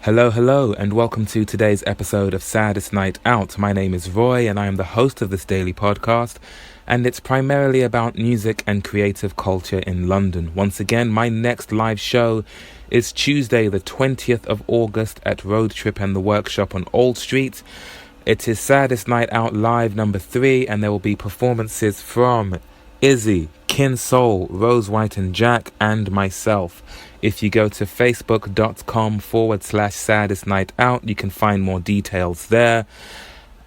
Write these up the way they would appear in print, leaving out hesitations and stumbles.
Hello, and welcome to today's episode of Saddest Night Out. My name is Roy, and I am the host of this daily podcast, and it's primarily about music and creative culture in London. Once again, my next live show is Tuesday, the 20th of August at Road Trip and the Workshop on Old Street. It is Saddest Night Out Live number 3, and there will be performances from Izzy, Kin Soul, Rose White and Jack, and myself. If you go to facebook.com/Saddest Night Out, you can find more details there.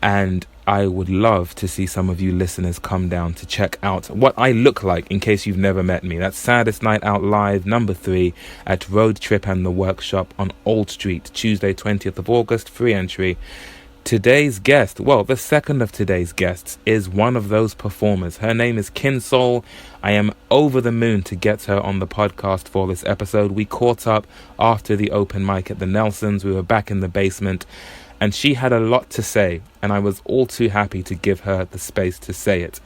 And I would love to see some of you listeners come down to check out what I look like in case you've never met me. That's Saddest Night Out Live number 3 at Road Trip and the Workshop on Old Street, Tuesday 20th of August, free entry. Today's guest, the second of today's guests, is one of those performers. Her name is Kin Soul. I am over the moon to get her on the podcast for this episode. We caught up after the open mic at the Nelsons. We were back in the basement, and she had a lot to say, and I was all too happy to give her the space to say it.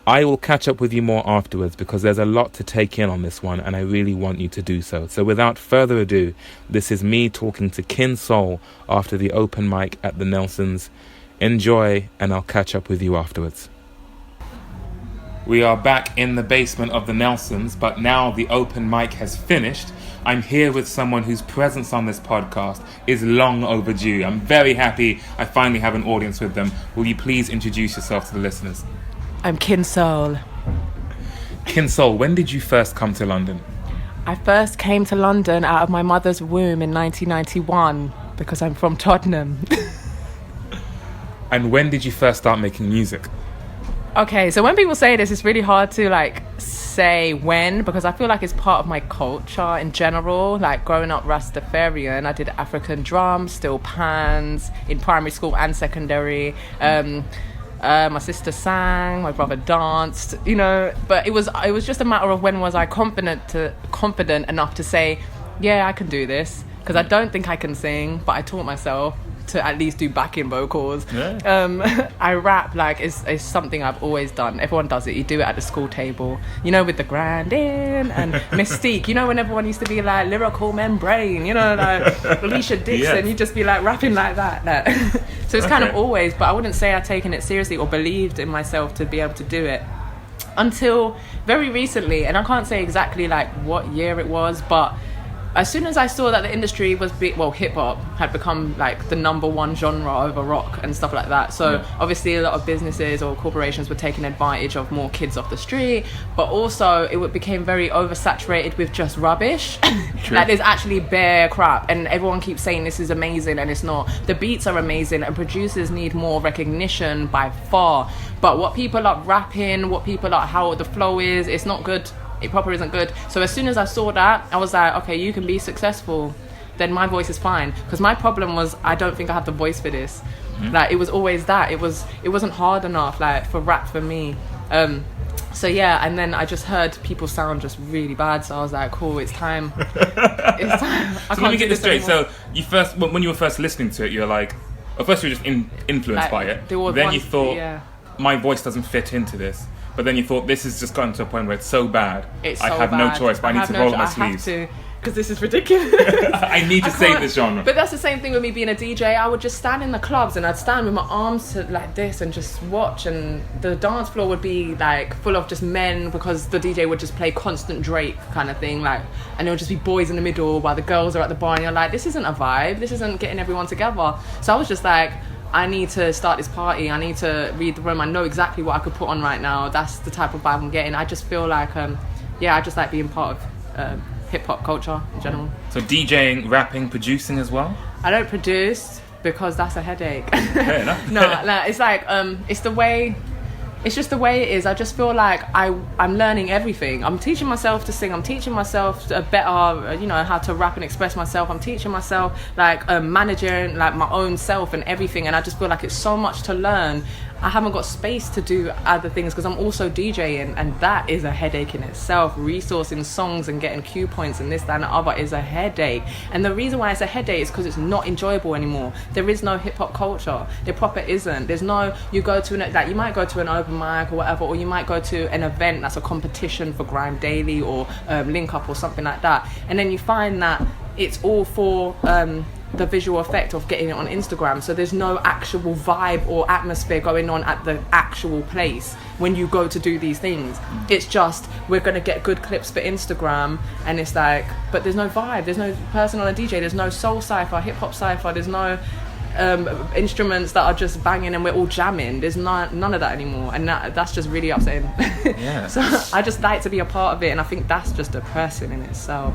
I will catch up with you more afterwards because there's a lot to take in on this one, and I really want you to do so. So without further ado, this is me talking to Kin Soul after the open mic at the Nelsons. Enjoy, and I'll catch up with you afterwards. We are back in the basement of the Nelsons, but now the open mic has finished. I'm here with someone whose presence on this podcast is long overdue. I'm very happy I finally have an audience with them. Will you please introduce yourself to the listeners? I'm Kin Soul. Kin Soul, when did you first come to London? I first came to London out of my mother's womb in 1991 because I'm from Tottenham. And when did you first start making music? Okay, so when people say this, it's really hard to say when, because I feel like it's part of my culture in general. Like growing up Rastafarian, I did African drums, steel pans in primary school and secondary. My sister sang, my brother danced, but it was just a matter of when was I confident enough to say, yeah, I can do this, because I don't think I can sing, but I taught myself to at least do backing vocals. Yeah. I rap is something I've always done. Everyone does it. You do it at the school table, with the Grandin and Mystique. When everyone used to be like lyrical membrane, Alicia Dixon. Yes. You just be rapping like that. So it's kind of always, but I wouldn't say I'd taken it seriously or believed in myself to be able to do it until very recently. And I can't say exactly what year it was, but as soon as I saw that the industry was hip-hop had become the number one genre over rock and stuff like that. So obviously a lot of businesses or corporations were taking advantage of more kids off the street, but also it became very oversaturated with just rubbish. There's actually bare crap, and everyone keeps saying this is amazing, and it's not. The beats are amazing, and producers need more recognition by far. But what people are rapping, how the flow is, it's not good. It proper isn't good. So as soon as I saw that, I was like, okay, you can be successful, then my voice is fine. Because my problem was, I don't think I have the voice for this. Mm-hmm. It was always that. It wasn't hard enough, for rap for me. So yeah, and then I just heard people sound just really bad. So I was like, cool, it's time. It's time. So let me get this straight. Anymore. So when you were first listening to it, you were like, at first you were just influenced by it. Then you thought, my voice doesn't fit into this. But then you thought, this has just gotten to a point where it's so bad. I have no choice, but I need to roll up my sleeves. I have to, because this is ridiculous. I need to save this genre. But that's the same thing with me being a DJ. I would just stand in the clubs and I'd stand with my arms like this and just watch. And the dance floor would be full of just men, because the DJ would just play constant Drake kind of thing. And it would just be boys in the middle while the girls are at the bar. And you're like, this isn't a vibe. This isn't getting everyone together. So I was just like, I need to start this party. I need to read the room. I know exactly what I could put on right now. That's the type of vibe I'm getting. I just feel like, I just like being part of hip-hop culture in general. So DJing, rapping, producing as well? I don't produce because that's a headache. Fair enough. No, it's it's just the way it is. I just feel like I'm learning everything. I'm teaching myself to sing. I'm teaching myself better, how to rap and express myself. I'm teaching myself managing my own self and everything. And I just feel like it's so much to learn. I haven't got space to do other things because I'm also DJing, and that is a headache in itself. Resourcing songs and getting cue points and this, that, and the other is a headache. And the reason why it's a headache is because it's not enjoyable anymore. There is no hip hop culture. There proper isn't. There's no, you go to you might go to an open mic or whatever, or you might go to an event that's a competition for Grime Daily or Link Up or something like that, and then you find that it's all for the visual effect of getting it on Instagram. So there's no actual vibe or atmosphere going on at the actual place when you go to do these things. It's just, we're going to get good clips for Instagram, and it's like, but there's no vibe, there's no person on a DJ, there's no soul cypher, hip hop cypher, there's no instruments that are just banging and we're all jamming. There's none of that anymore, and that's just really upsetting. Yeah. So I just like to be a part of it, and I think that's just depressing in itself.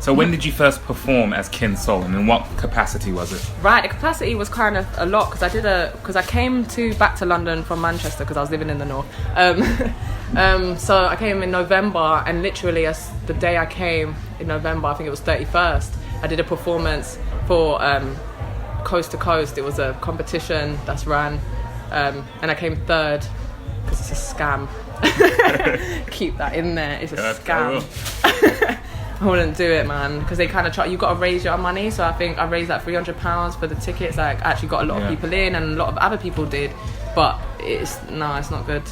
So when did you first perform as Kin Soul, and in what capacity was it? Right, the capacity was kind of a lot, because I came back to London from Manchester because I was living in the north. So I came in November, and literally as the day I came in November, I think it was 31st, I did a performance for Coast to Coast. It was a competition that's ran, and I came third because it's a scam. Keep that in there. It's a scam. I wouldn't do it, man, because they kind of try. You got to raise your money, so I think I raised like £300 for the tickets. Like, I actually got a lot of people in, and a lot of other people did, but it's not good,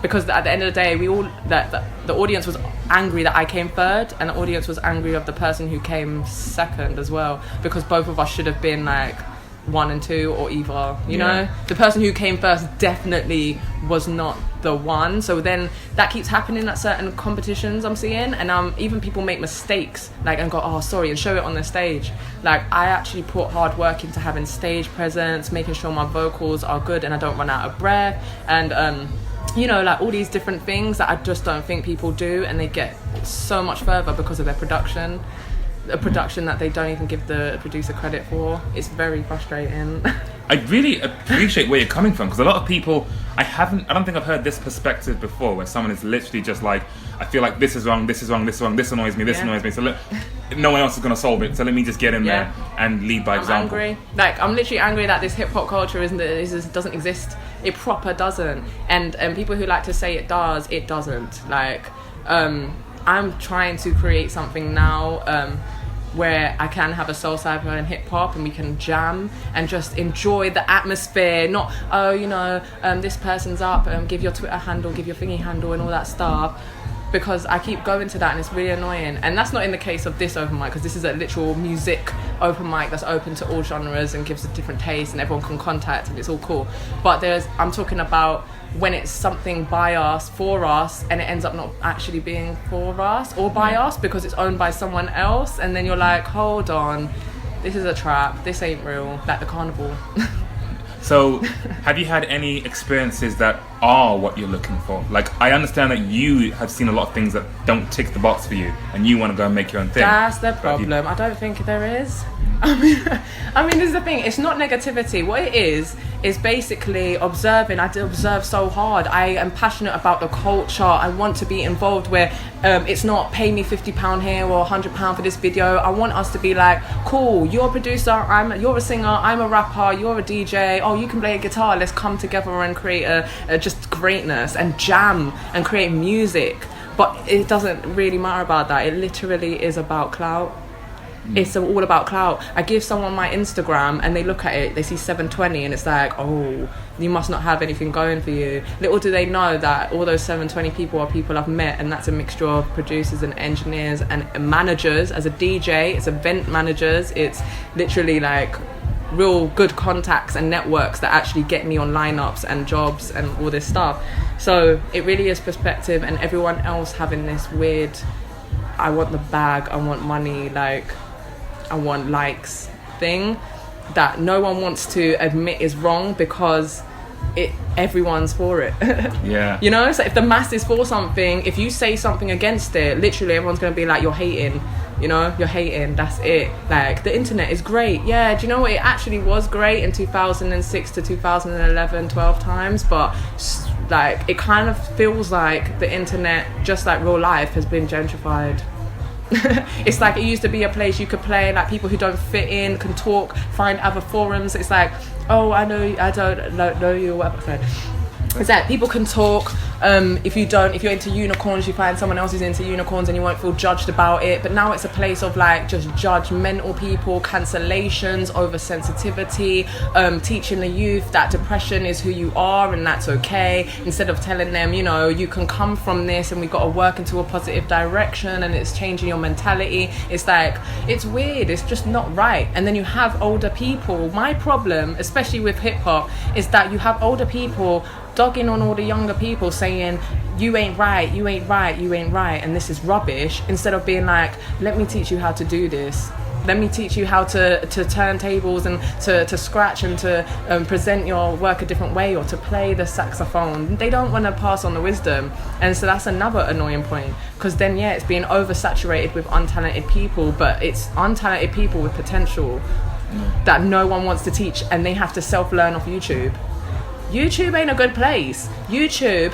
because at the end of the day, we all the audience was angry that I came third, and the audience was angry of the person who came second as well, because both of us should have been like 1 and 2 or either, you know. The person who came first definitely was not the one. So then that keeps happening at certain competitions I'm seeing, and even people make mistakes like and go, oh sorry, and show it on the stage. Like, I actually put hard work into having stage presence, making sure my vocals are good and I don't run out of breath, and you know, like all these different things that I just don't think people do, and they get so much further because of their production. A production that they don't even give the producer credit for. It's very frustrating. I really appreciate where you're coming from, because a lot of people, I don't think I've heard this perspective before, where someone is literally just like, I feel like this is wrong, this is wrong, this is wrong, this annoys me, this annoys me, so no one else is going to solve it, so let me just get in there and lead by example. I'm angry. Like, I'm literally angry that this hip-hop culture doesn't exist. It proper doesn't. And people who like to say it does, it doesn't. Like, I'm trying to create something now where I can have a soul cypher and hip hop, and we can jam and just enjoy the atmosphere. Not, oh, you know, this person's up, give your Twitter handle, give your thingy handle, and all that stuff. Because I keep going to that, and it's really annoying. And that's not in the case of this open mic, because this is a literal music open mic that's open to all genres and gives a different taste, and everyone can contact, and it's all cool. But I'm talking about when it's something by us, for us, and it ends up not actually being for us or by us because it's owned by someone else, and then you're like, hold on, this is a trap, this ain't real, like the carnival. So, have you had any experiences that are what you're looking for? Like, I understand that you have seen a lot of things that don't tick the box for you, and you want to go and make your own thing. That's the problem. I don't think there is. I mean, this is the thing. It's not negativity. What it is basically observing. I observe so hard. I am passionate about the culture. I want to be involved where it's not pay me £50 here or £100 for this video. I want us to be like, cool, you're a producer, you're a singer, I'm a rapper, you're a DJ, oh, you can play a guitar, let's come together and create a just greatness and jam and create music. But it doesn't really matter about that. It literally is about clout. It's all about clout. I give someone my Instagram and they look at it, they see 720, and it's like, oh, you must not have anything going for you. Little do they know that all those 720 people are people I've met, and that's a mixture of producers and engineers and managers. As a DJ, it's event managers, it's literally like real good contacts and networks that actually get me on lineups and jobs and all this stuff. So it really is perspective, and everyone else having this weird, I want the bag, I want money, like I want likes thing that no one wants to admit is wrong, because everyone's for it. Yeah. You know, so if the mass is for something, if you say something against it, literally everyone's going to be like, you're hating. You know, you're hating, that's it. Like, the internet is great. Yeah, do you know what? It actually was great in 2006 to 2011, 12 times, but like, it kind of feels like the internet, just like real life, has been gentrified. It's like it used to be a place you could play, like people who don't fit in can talk, find other forums. It's like, oh, I don't know you, whatever. It's that people can talk. If you're into unicorns, you find someone else who's into unicorns and you won't feel judged about it. But now it's a place of like just judgmental people, cancellations, oversensitivity, teaching the youth that depression is who you are and that's okay, instead of telling them, you know, you can come from this and we've got to work into a positive direction and it's changing your mentality. It's like, it's weird, it's just not right. And then you have older people. My problem, especially with hip hop, is that you have older people dogging on all the younger people, saying you ain't right, you ain't right, you ain't right, and this is rubbish, instead of being like, let me teach you how to do this. Let me teach you how to turn tables and to scratch and to present your work a different way, or to play the saxophone. They don't want to pass on the wisdom. And so that's another annoying point, because then, yeah, it's being oversaturated with untalented people, but it's untalented people with potential that no one wants to teach, and they have to self-learn off YouTube. YouTube ain't a good place. YouTube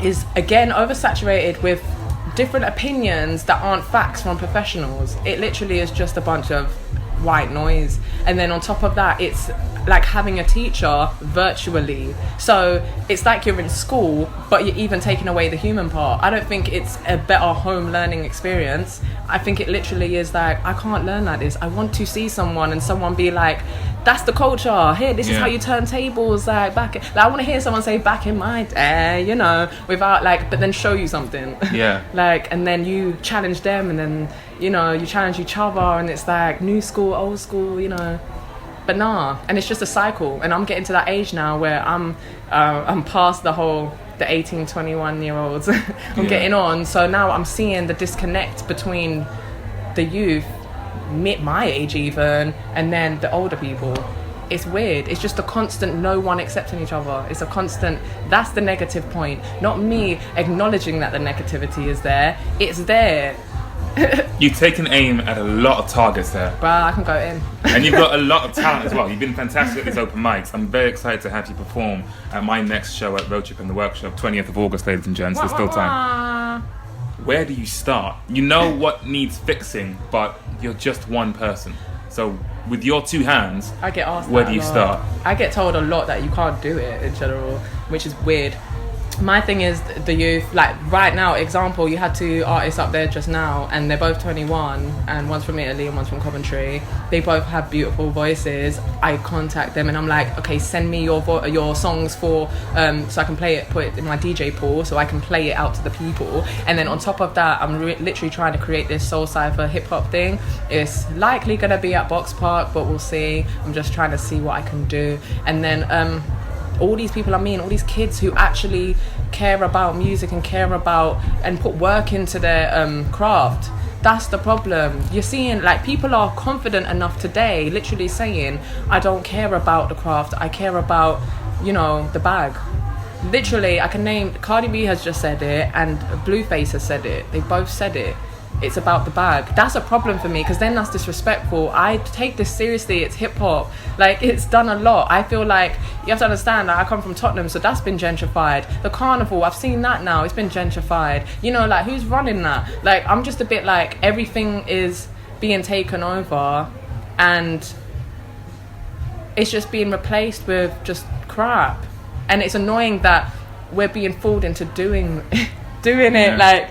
is, again, oversaturated with different opinions that aren't facts from professionals. It literally is just a bunch of white noise. And then on top of that, it's like having a teacher virtually. So it's like you're in school, but you're even taking away the human part. I don't think it's a better home learning experience. I think it literally is like, I can't learn like this. I want to see someone and someone be like, that's the culture. Here, this is how you turn tables. Like I want to hear someone say, back in my day, you know, without like, but then show you something. Yeah. Like, and then you challenge them, and then, you know, you challenge each other, and it's like new school, old school, you know. But nah, and it's just a cycle. And I'm getting to that age now where I'm past the 18, 21 year olds. I'm getting on. So now I'm seeing the disconnect between the youth, my age even, and then the older people. It's weird. It's just a constant no one accepting each other. It's a constant, that's the negative point. Not me acknowledging that the negativity is there. It's there. You've taken aim at a lot of targets there. Bruh, I can go in. And you've got a lot of talent as well. You've been fantastic at these open mics. I'm very excited to have you perform at my next show at Road Trip and the Workshop, 20th of August, ladies and gents. There's still time. Where do you start? You know what needs fixing, but you're just one person. So with your two hands, I get asked where do you start? I get told a lot that you can't do it in general, which is weird. My thing is the youth, like right now, example, you had two artists up there just now, and they're both 21, and one's from Italy and one's from Coventry. They both have beautiful voices. I contact them and I'm like, okay, send me your songs for so I can put it in my DJ pool, so I can play it out to the people. And then on top of that, I'm literally trying to create this soul cypher hip hop thing. It's likely gonna be at Box Park, but we'll see. I'm just trying to see what I can do. And then all these people all these kids who actually care about music and care about and put work into their craft. That's the problem. You're seeing like people are confident enough today, literally saying, I don't care about the craft, I care about, you know, the bag. Literally, I can name, Cardi B has just said it and Blueface has said it. They both said it. It's about the bag. That's a problem for me, because then that's disrespectful. I take this seriously. It's hip hop. Like, it's done a lot. I feel like you have to understand that I come from Tottenham, so that's been gentrified. The carnival, I've seen that now. It's been gentrified. You know, like, who's running that? Like, I'm just a bit like, everything is being taken over and it's just being replaced with just crap. And it's annoying that we're being fooled into doing it. Like,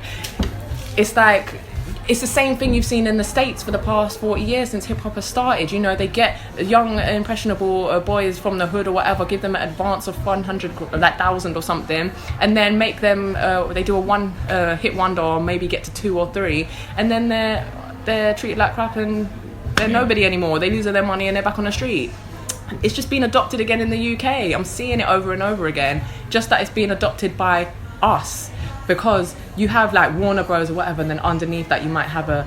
it's like, it's the same thing you've seen in the States for the past 40 years since hip-hop has started. You know, they get young, impressionable boys from the hood or whatever, give them an advance of 1,000 or something, and then make them, they do a one-hit wonder, or maybe get to 2 or 3, and then they're treated like crap and they're nobody anymore. They lose their money and they're back on the street. It's just been adopted again in the UK. I'm seeing it over and over again, just that it's being adopted by us. Because you have like Warner Bros or whatever, and then underneath that you might have a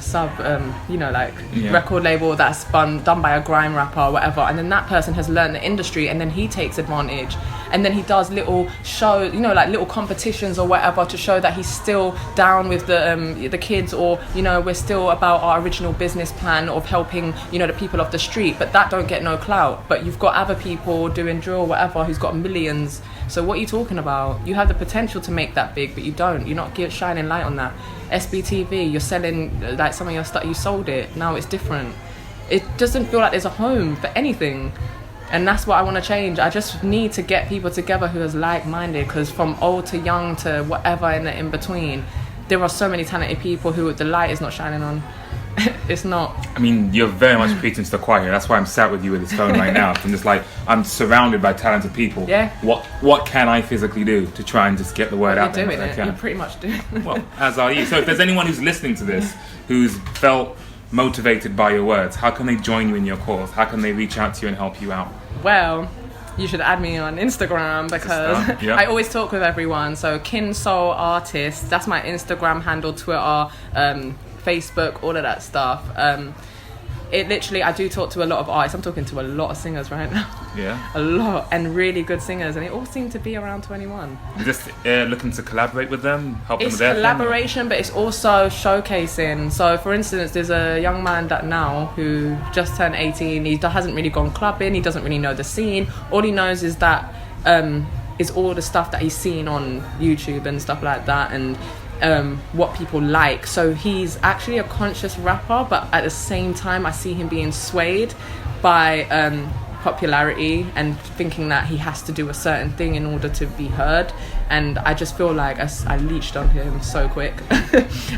sub, record label that's done by a grime rapper or whatever, and then that person has learned the industry, and then he takes advantage, and then he does little shows, you know, like little competitions or whatever to show that he's still down with the kids, or, you know, we're still about our original business plan of helping, you know, the people off the street, but that don't get no clout. But you've got other people doing drill or whatever who's got millions. So what are you talking about? You have the potential to make that big, but you don't. You're not shining light on that. SBTV, you're selling like some of your stuff. You sold it. Now it's different. It doesn't feel like there's a home for anything. And that's what I want to change. I just need to get people together who is like-minded, because from old to young to whatever in the in-between, there are so many talented people who the light is not shining on. It's not. I mean, you're very much preaching to the choir. That's why I'm sat with you with this phone right now. I'm just like, I'm surrounded by talented people. Yeah. What can I physically do to try and just get the word out there? You're doing it. You're pretty much doing it. Well, as are you. So if there's anyone who's listening to this who's felt motivated by your words, how can they join you in your cause? How can they reach out to you and help you out? Well, you should add me on Instagram, because yeah. I always talk with everyone. So Kinsoul Artist, that's my Instagram handle, Twitter, Facebook, all of that stuff. It literally, I do talk to a lot of artists. I'm talking to a lot of singers right now. Yeah. A lot, and really good singers, and they all seem to be around 21. You're just looking to collaborate with them, help them It's with their collaboration, but it's also showcasing. So, for instance, there's a young man that now who just turned 18. He hasn't really gone clubbing. He doesn't really know the scene. All he knows is that is all the stuff that he's seen on YouTube and stuff like that, and what people like. So he's actually a conscious rapper, but at the same time I see him being swayed by popularity and thinking that he has to do a certain thing in order to be heard. And I just feel like I leached on him so quick.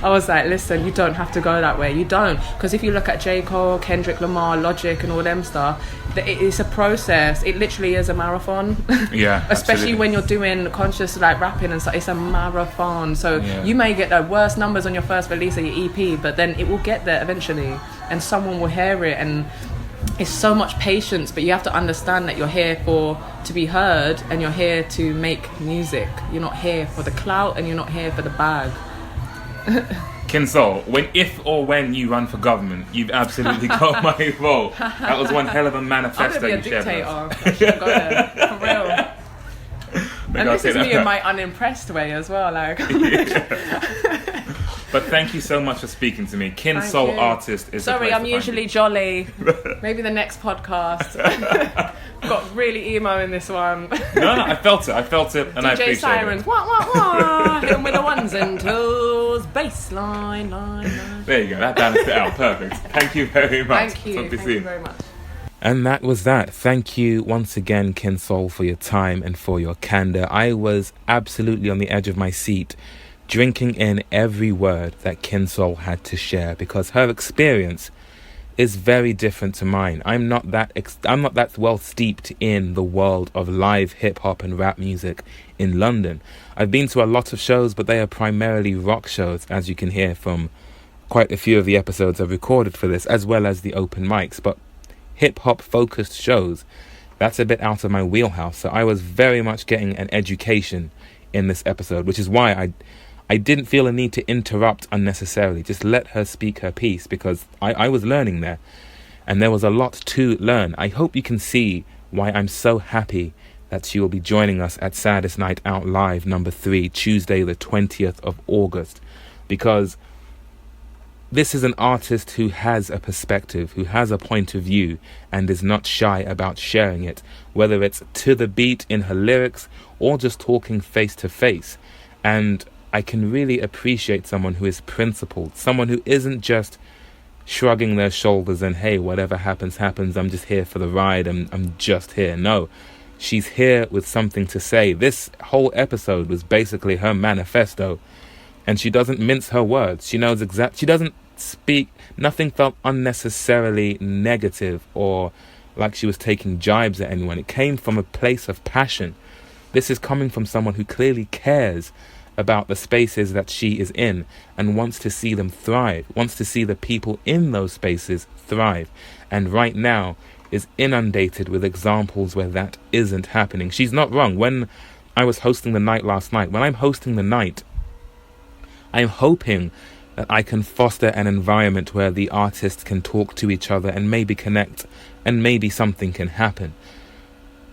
I was like, listen, you don't have to go that way. You don't. Because if you look at J. Cole, Kendrick Lamar, Logic and all them stuff, it's a process. It literally is a marathon. Yeah. Especially absolutely. when you're doing conscious like rapping and stuff. It's a marathon. So you may get the worst numbers on your first release of your EP, but then it will get there eventually, and someone will hear it. And it's so much patience, but you have to understand that you're here to be heard, and you're here to make music. You're not here for the clout, and you're not here for the bag. Kinsoul, if or when you run for government, you've absolutely got my vote. That was one hell of a manifesto I'm you gonna be a shared with dictator. us. I should go there, for real. And this is me in my unimpressed way as well, like. But thank you so much for speaking to me. Kinsoul Artist is. Sorry, I'm usually jolly. Maybe the next podcast. Got really emo in this one. No, I felt it, and I appreciate Sirens, it. wah wah wah. Hit 'em with the ones and twos, bass line. There you go, that balanced it out, perfect. Thank you very much. Thank you. Talk to Thank soon. you very much. And that was that. Thank you once again, Kinsoul, for your time and for your candor. I was absolutely on the edge of my seat, drinking in every word that Kinsoul had to share, because her experience is very different to mine. I'm not that well steeped in the world of live hip hop and rap music in London. I've been to a lot of shows, but they are primarily rock shows, as you can hear from quite a few of the episodes I've recorded for this, as well as the open mics. But hip hop focused shows, that's a bit out of my wheelhouse. So I was very much getting an education in this episode, which is why I didn't feel a need to interrupt unnecessarily. Just let her speak her piece, because I was learning there, and there was a lot to learn. I hope you can see why I'm so happy that she will be joining us at Saddest Night Out Live number 3, Tuesday the 20th of August, because this is an artist who has a perspective, who has a point of view, and is not shy about sharing it, whether it's to the beat in her lyrics or just talking face to face. And I can really appreciate someone who is principled, someone who isn't just shrugging their shoulders and, hey, whatever happens, happens, I'm just here for the ride, I'm just here. No, she's here with something to say. This whole episode was basically her manifesto, and she doesn't mince her words. She knows she doesn't speak, nothing felt unnecessarily negative or like she was taking jibes at anyone. It came from a place of passion. This is coming from someone who clearly cares about the spaces that she is in and wants to see them thrive, wants to see the people in those spaces thrive, and right now is inundated with examples where that isn't happening. She's not wrong. When I was hosting the night last night, when I'm hosting the night, I'm hoping that I can foster an environment where the artists can talk to each other and maybe connect, and maybe something can happen.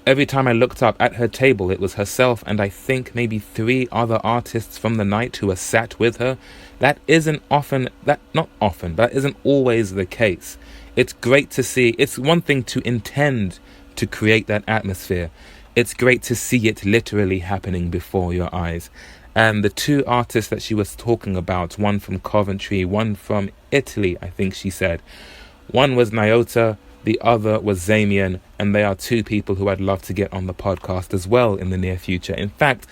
Every time I looked up at her table, it was herself and I think maybe 3 other artists from the night who were sat with her. That isn't always the case. It's great to see. It's one thing to intend to create that atmosphere. It's great to see it literally happening before your eyes. And the 2 artists that she was talking about, one from Coventry, one from Italy, I think she said. One was Nyota, The other was Zamian, and they are two people who I'd love to get on the podcast as well in the near future. In fact,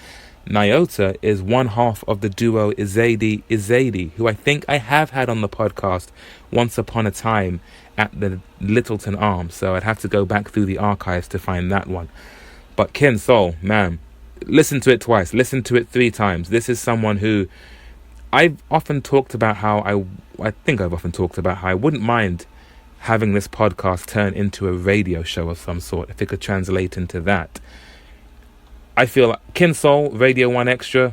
Nyota is one half of the duo Izadi, who I think I have had on the podcast once upon a time at the Littleton Arms, so I'd have to go back through the archives to find that one. But Kin Soul, man, listen to it twice, listen to it 3 times. This is someone who I've often talked about how I think I've often talked about how I wouldn't mind having this podcast turn into a radio show of some sort, if it could translate into that. I feel like Kin Soul, Radio 1 Extra,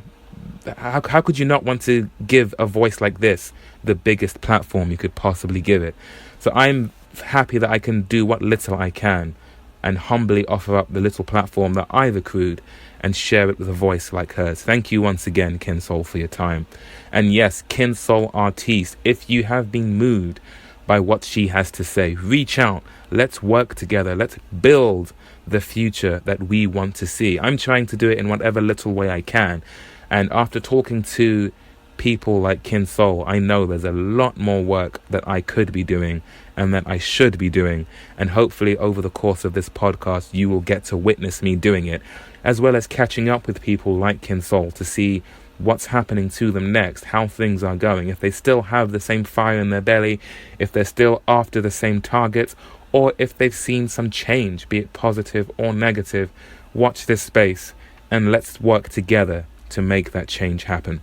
how could you not want to give a voice like this the biggest platform you could possibly give it? So I'm happy that I can do what little I can and humbly offer up the little platform that I've accrued and share it with a voice like hers. Thank you once again, Kin Soul, for your time. And yes, Kin Soul Artiste, if you have been moved by what she has to say, reach out. Let's work together. Let's build the future that we want to see. I'm trying to do it in whatever little way I can. And after talking to people like Kin Soul, I know there's a lot more work that I could be doing and that I should be doing. And hopefully over the course of this podcast, you will get to witness me doing it, as well as catching up with people like Kin Soul to see what's happening to them next, how things are going, if they still have the same fire in their belly, if they're still after the same targets, or if they've seen some change, be it positive or negative. Watch this space and let's work together to make that change happen.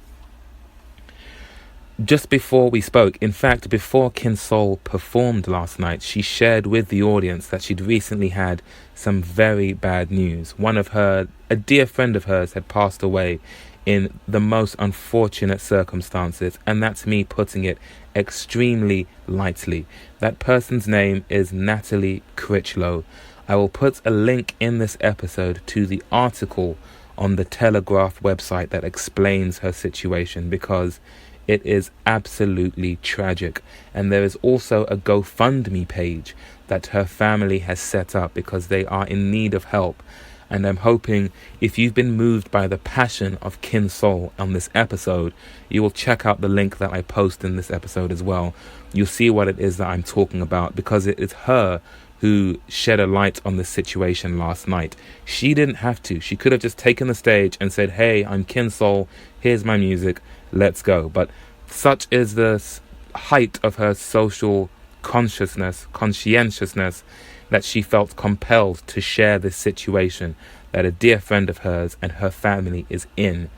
Just before we spoke, in fact, before Kin Soul performed last night, she shared with the audience that she'd recently had some very bad news. A dear friend of hers had passed away in the most unfortunate circumstances, and that's me putting it extremely lightly. That person's name is Natalie Critchlow. I will put a link in this episode to the article on the Telegraph website that explains her situation, because it is absolutely tragic. And there is also a GoFundMe page that her family has set up because they are in need of help. And I'm hoping if you've been moved by the passion of Kin Soul on this episode, you will check out the link that I post in this episode as well. You'll see what it is that I'm talking about, because it is her who shed a light on this situation last night. She didn't have to. She could have just taken the stage and said, "Hey, I'm Kin Soul, here's my music, let's go." But such is the height of her social conscientiousness, that she felt compelled to share this situation that a dear friend of hers and her family is in.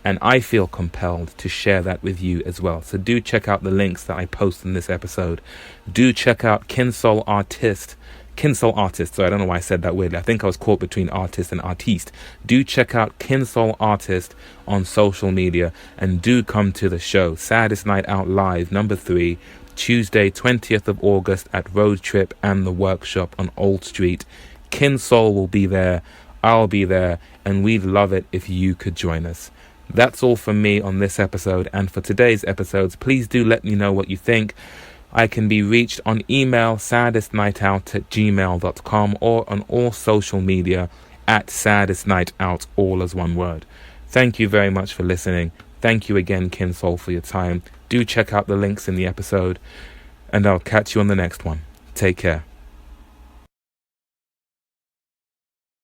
And I feel compelled to share that with you as well. So do check out the links that I post in this episode. Do check out Kin Soul Artiste. So I don't know why I said that weirdly. I think I was caught between artist and artiste. Do check out Kin Soul Artiste on social media, and do come to the show. Saddest Night Out Live, number 3, Tuesday, 20th of August at Road Trip and the Workshop on Old Street. Kin Soul will be there. I'll be there, and we'd love it if you could join us. That's all from me on this episode, and for today's episodes, please do let me know what you think. I can be reached on email, saddestnightout@gmail.com, or on all social media at Saddest Night Out, all as one word. Thank you very much for listening. Thank you again, Kin Soul, for your time. Do check out the links in the episode, and I'll catch you on the next one. Take care.